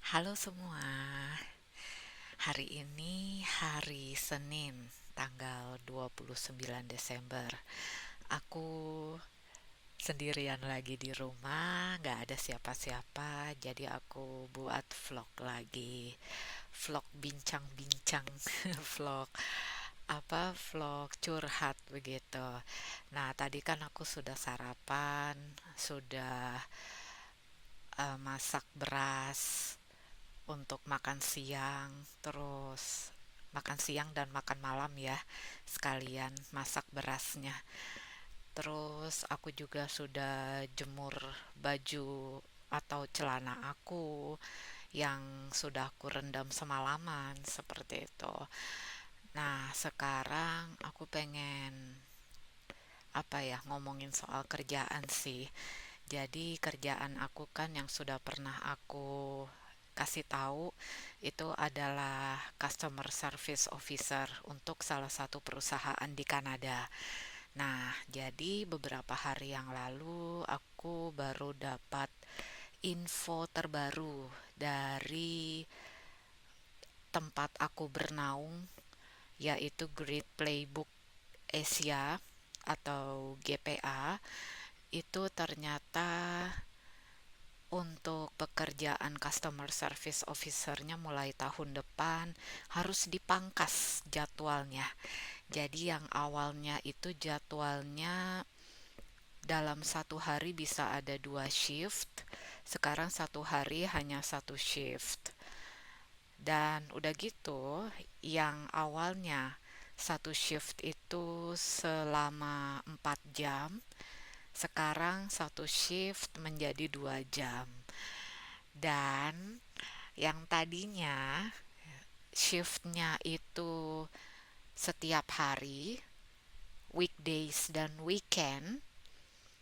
Halo semua, hari ini hari Senin, tanggal 29 Desember. Aku sendirian lagi di rumah, gak ada siapa-siapa, jadi aku buat vlog lagi. Vlog bincang-bincang, vlog vlog curhat begitu. Nah, tadi kan aku sudah sarapan, sudah masak beras untuk makan siang, terus makan siang dan makan malam ya, sekalian masak berasnya. Terus aku juga sudah jemur baju atau celana aku yang sudah aku rendam semalaman seperti itu. Nah, sekarang aku pengen ngomongin soal kerjaan sih. Jadi kerjaan aku kan yang sudah pernah aku kasih tahu itu adalah customer service officer untuk salah satu perusahaan di Kanada. Nah, jadi beberapa hari yang lalu aku baru dapat info terbaru dari tempat aku bernaung, yaitu Great Playbook Asia atau GPA. Itu ternyata untuk pekerjaan customer service officer-nya mulai tahun depan harus dipangkas jadwalnya. Jadi yang awalnya itu jadwalnya dalam satu hari bisa ada 2 shift, sekarang satu hari hanya satu shift. Dan udah gitu, yang awalnya satu shift itu selama 4 jam, sekarang satu shift menjadi 2 jam. Dan yang tadinya shiftnya itu setiap hari, weekdays dan weekend,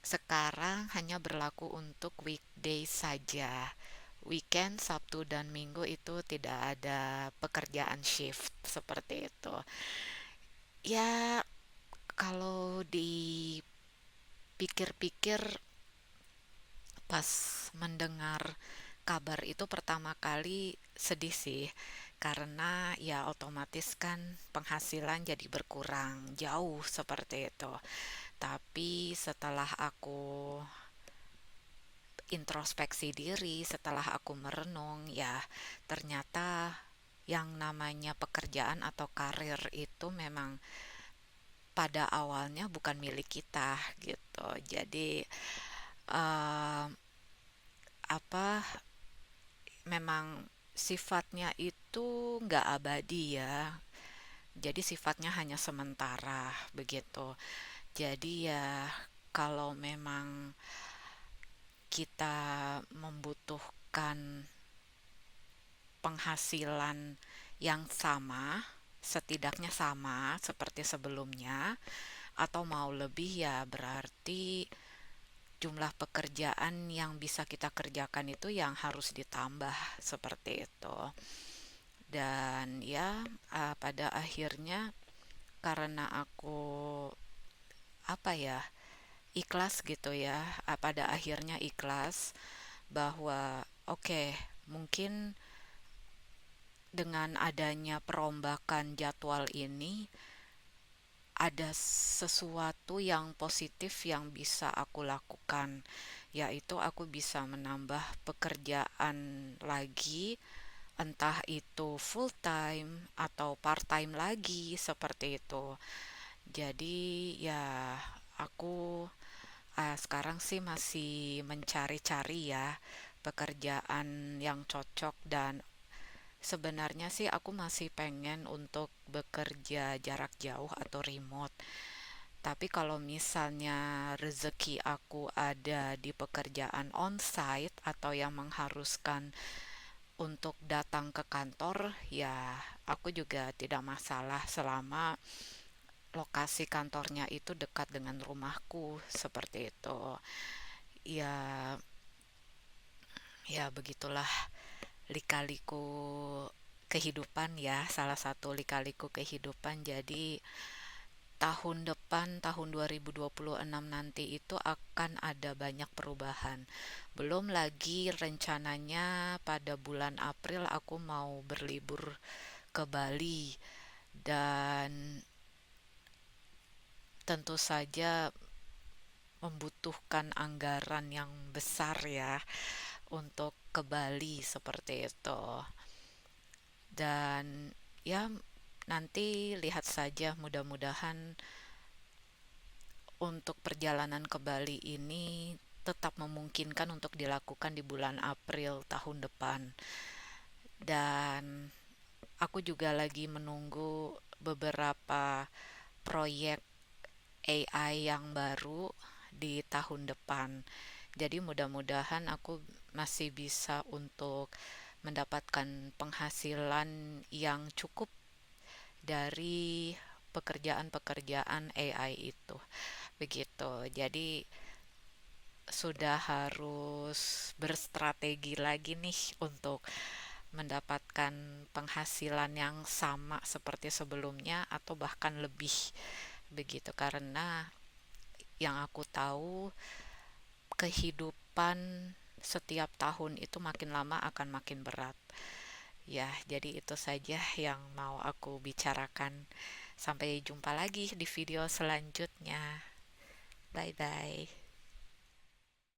sekarang hanya berlaku untuk weekdays saja. Weekend, Sabtu dan Minggu itu tidak ada pekerjaan shift seperti itu. Ya, kalau dipikir-pikir pas mendengar kabar itu pertama kali sedih sih, karena ya otomatis kan penghasilan jadi berkurang jauh seperti itu. Tapi setelah aku introspeksi diri, setelah aku merenung, ya ternyata yang namanya pekerjaan atau karir itu memang pada awalnya bukan milik kita gitu. Jadi eh, apa memang sifatnya itu nggak abadi ya. Jadi sifatnya hanya sementara begitu. Jadi ya kalau memang kita membutuhkan penghasilan yang sama, setidaknya sama seperti sebelumnya, atau mau lebih ya berarti jumlah pekerjaan yang bisa kita kerjakan itu yang harus ditambah seperti itu. Dan ya pada akhirnya karena aku ikhlas gitu ya, pada akhirnya ikhlas bahwa oke, mungkin dengan adanya perombakan jadwal ini ada sesuatu yang positif yang bisa aku lakukan, yaitu aku bisa menambah pekerjaan lagi, entah itu full time atau part time lagi seperti itu. Jadi ya aku sekarang sih masih mencari-cari ya pekerjaan yang cocok, dan sebenarnya sih aku masih pengen untuk bekerja jarak jauh atau remote. Tapi kalau misalnya rezeki aku ada di pekerjaan on-site atau yang mengharuskan untuk datang ke kantor, ya aku juga tidak masalah selama lokasi kantornya itu dekat dengan rumahku seperti itu. Ya, ya begitulah lika-liku kehidupan ya, salah satu lika-liku kehidupan. Jadi tahun depan, tahun 2026 nanti itu akan ada banyak perubahan. Belum lagi rencananya pada bulan April aku mau berlibur ke Bali, dan tentu saja membutuhkan anggaran yang besar ya untuk ke Bali seperti itu. Dan ya, nanti lihat saja, mudah-mudahan untuk perjalanan ke Bali ini tetap memungkinkan untuk dilakukan di bulan April tahun depan. Dan aku juga lagi menunggu beberapa proyek AI yang baru di tahun depan. Jadi mudah-mudahan aku masih bisa untuk mendapatkan penghasilan yang cukup dari pekerjaan-pekerjaan AI itu. Begitu. Jadi sudah harus berstrategi lagi nih untuk mendapatkan penghasilan yang sama seperti sebelumnya atau bahkan lebih, begitu, karena yang aku tahu kehidupan setiap tahun itu makin lama akan makin berat. Ya, jadi itu saja yang mau aku bicarakan. Sampai jumpa lagi di video selanjutnya. Bye bye.